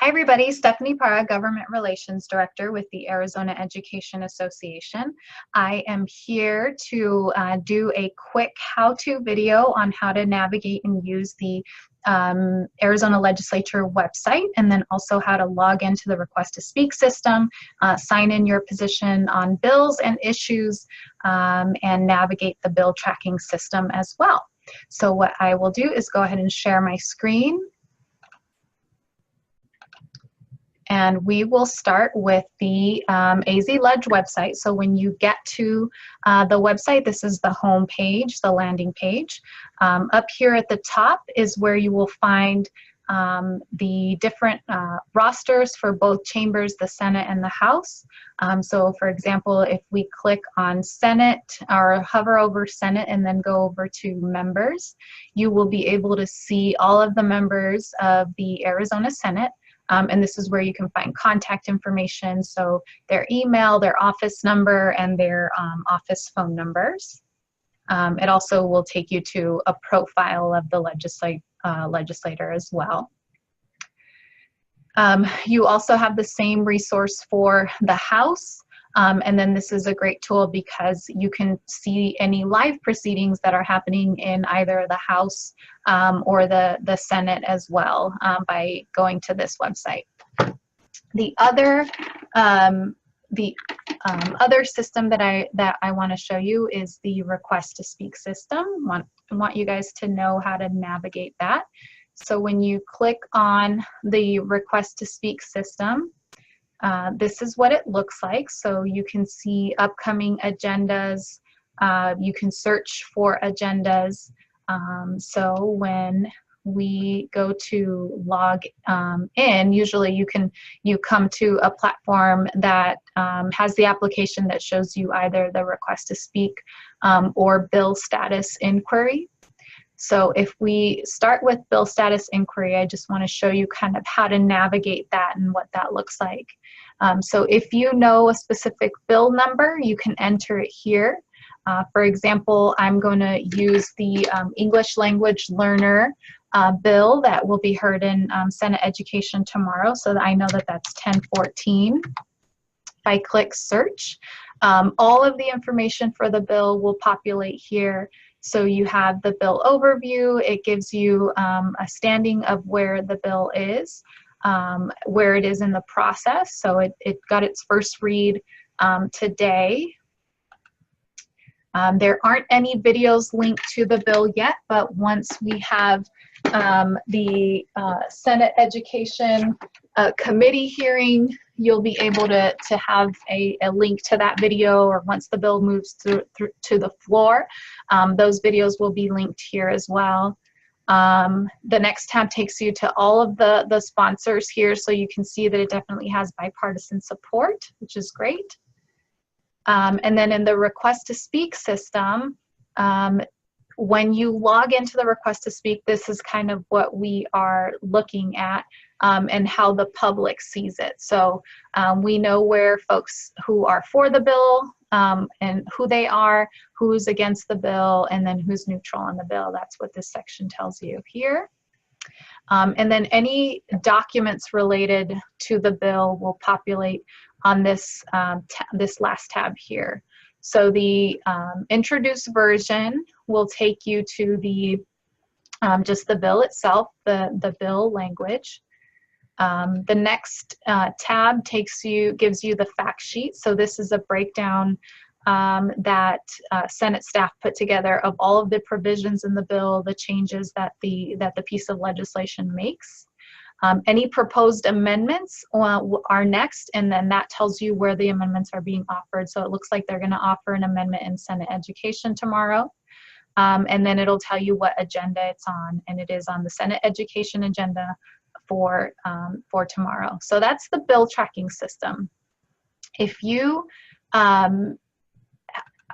Hi everybody, Stephanie Parra, Government Relations Director with the Arizona Education Association. I am here to do a quick how-to video on how to navigate and use the Arizona Legislature website, and then also how to log into the Request to Speak system, sign in your position on bills and issues, and navigate the bill tracking system as well. So what I will do is go ahead and share my screen. And we will start with the AZ Leg website. So when you get to the website, this is the home page, the landing page. Up here at the top is where you will find the different rosters for both chambers, the Senate and the House. So for example, if we click on Senate or hover over Senate and then go over to members, you will be able to see all of the members of the Arizona Senate. And this is where you can find contact information, so their email, their office number, and their office phone numbers. It also will take you to a profile of the legislator as well. You also have the same resource for the House. And then this is a great tool because you can see any live proceedings that are happening in either the House or the Senate as well by going to this website. The other system that I want to show you is the Request to Speak system. I want you guys to know how to navigate that. So when you click on the Request to Speak system, this is what it looks like. So you can see upcoming agendas. You can search for agendas. So when we go to log in, usually you come to a platform that has the application that shows you either the Request to Speak or bill status inquiry. So if we start with bill status inquiry, I just want to show you kind of how to navigate that and what that looks like. So if you know a specific bill number, you can enter it here. For example, I'm going to use the English language learner bill that will be heard in Senate Education tomorrow, so that I know that that's 1014. If I click search, all of the information for the bill will populate here. So you have the bill overview. It gives you a standing of where the bill is, where it is in the process. So it got its first read today. There aren't any videos linked to the bill yet, but once we have the Senate Education Committee hearing, you'll be able to have a link to that video, or once the bill moves to the floor, those videos will be linked here as well. The next tab takes you to all of the sponsors here, so you can see that it definitely has bipartisan support, which is great. And then in the Request to Speak system, when you log into the Request to Speak, this is kind of what we are looking at and how the public sees it. So we know where folks who are for the bill and who they are, who's against the bill, and then who's neutral on the bill. That's what this section tells you here. And then any documents related to the bill will populate on this, this last tab here. So the introduced version will take you to the just the bill itself, the bill language. The next tab gives you the fact sheet. So this is a breakdown that Senate staff put together of all of the provisions in the bill, the changes that the piece of legislation makes. Any proposed amendments are next, and then that tells you where the amendments are being offered. So it looks like they're going to offer an amendment in Senate Education tomorrow. And then it'll tell you what agenda it's on, and it is on the Senate Education agenda for tomorrow. So that's the bill tracking system. If you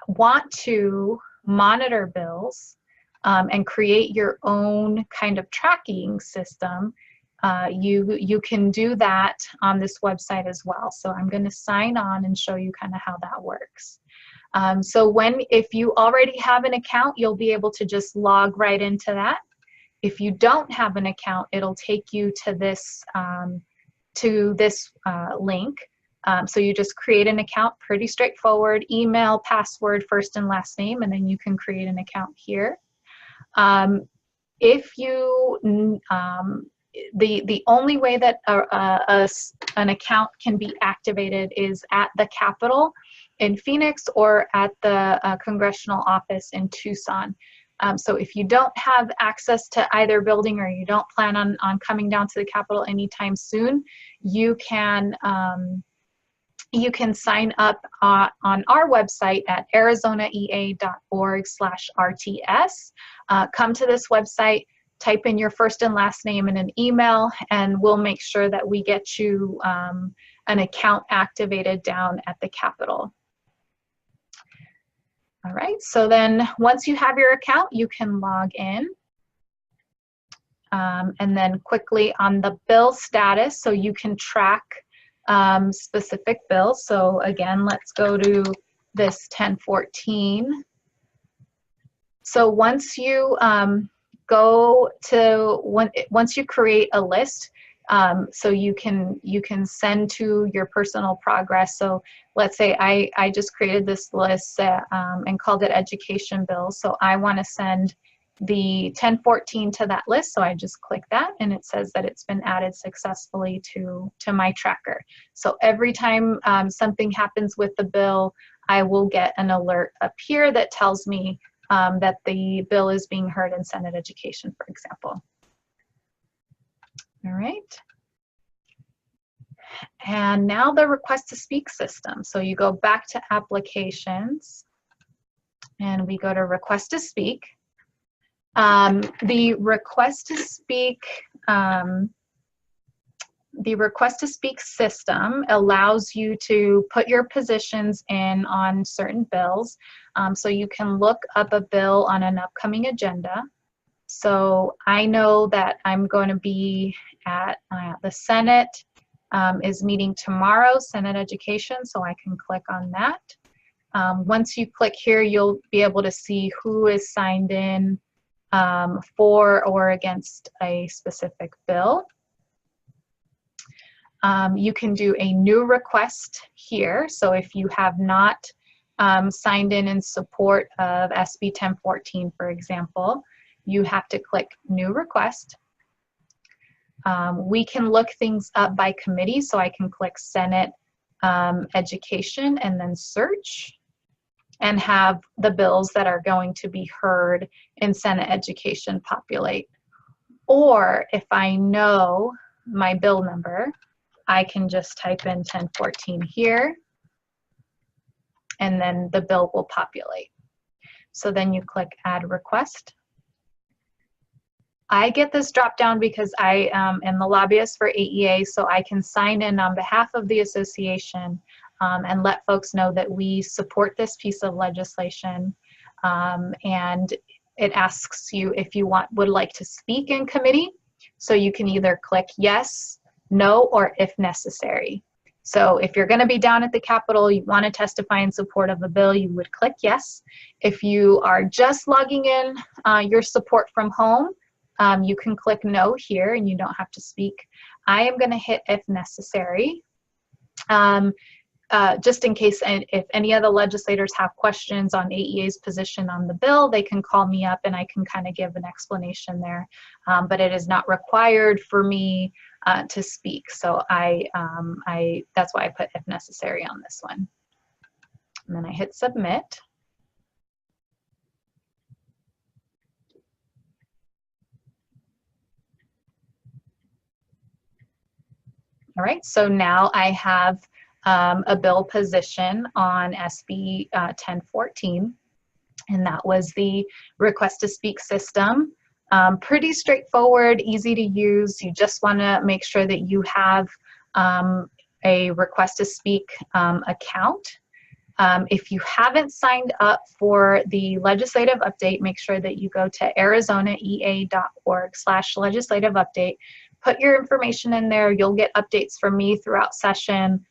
want to monitor bills and create your own kind of tracking system, you can do that on this website as well. So I'm going to sign on and show you kind of how that works. So if you already have an account, you'll be able to just log right into that. If you don't have an account, it'll take you to this to this link. So you just create an account, pretty straightforward, email, password, first and last name, and then you can create an account here. If you, the only way that an account can be activated is at the Capitol in Phoenix or at the congressional office in Tucson. So if you don't have access to either building or you don't plan on coming down to the Capitol anytime soon, you can sign up on our website at arizonaea.org/RTS. Come to this website, type in your first and last name and an email, and we'll make sure that we get you an account activated down at the Capitol. All right, so then once you have your account, you can log in. And then quickly on the bill status, so you can track specific bills. So again, let's go to this 1014. So once you once you create a list, so you can send to your personal progress. So let's say I just created this list and called it education bills. So I want to send the 1014 to that list. So I just click that and it says that it's been added successfully to my tracker. So every time something happens with the bill, I will get an alert up here that tells me that the bill is being heard in Senate Education, for example. All right. And now the request to speak system. So you go back to applications and we go to request to speak. The request to speak system allows you to put your positions in on certain bills. So you can look up a bill on an upcoming agenda. So I know that I'm going to be at the Senate is meeting tomorrow, Senate Education, so I can click on that. Once you click here, you'll be able to see who is signed in for or against a specific bill. You can do a new request here. So if you have not signed in support of SB 1014, for example, you have to click new request. We can look things up by committee, so I can click Senate Education and then search and have the bills that are going to be heard in Senate Education populate. Or if I know my bill number, I can just type in 1014 here and then the bill will populate. So then you click add request. I get this drop down because I am the lobbyist for AEA, so I can sign in on behalf of the association and let folks know that we support this piece of legislation. And it asks you if you would like to speak in committee. So you can either click yes, no, or if necessary. So if you're going to be down at the Capitol, you want to testify in support of a bill, you would click yes. If you are just logging in your support from home, you can click no here and you don't have to speak. I am going to hit if necessary. Just in case if any of the legislators have questions on AEA's position on the bill, they can call me up and I can kind of give an explanation there. But it is not required for me to speak. So that's why I put if necessary on this one. And then I hit submit. All right, so now I have a bill position on SB 1014, and that was the request to speak system. Pretty straightforward, easy to use. You just want to make sure that you have a request to speak account. If you haven't signed up for the legislative update, make sure that you go to arizonaea.org/legislative update. Put your information in there. You'll get updates from me throughout session,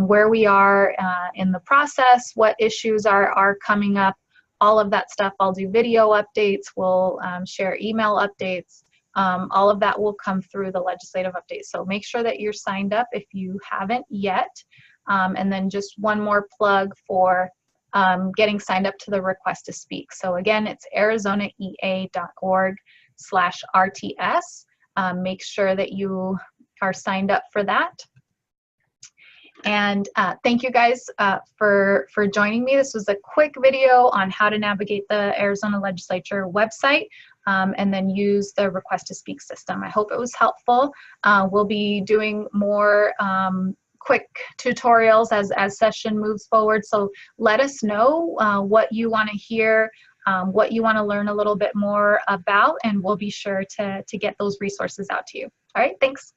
where we are in the process, what issues are coming up, all of that stuff. I'll do video updates. We'll share email updates. All of that will come through the legislative update. So make sure that you're signed up if you haven't yet. And then just one more plug for getting signed up to the request to speak. So again, it's arizonaea.org/RTS. Make sure that you are signed up for that. And thank you guys for joining me. This was a quick video on how to navigate the Arizona Legislature website and then use the request to speak system. I hope it was helpful. We'll be doing more quick tutorials as session moves forward. So let us know what you want to hear, what you want to learn a little bit more about, and we'll be sure to get those resources out to you. All right, thanks.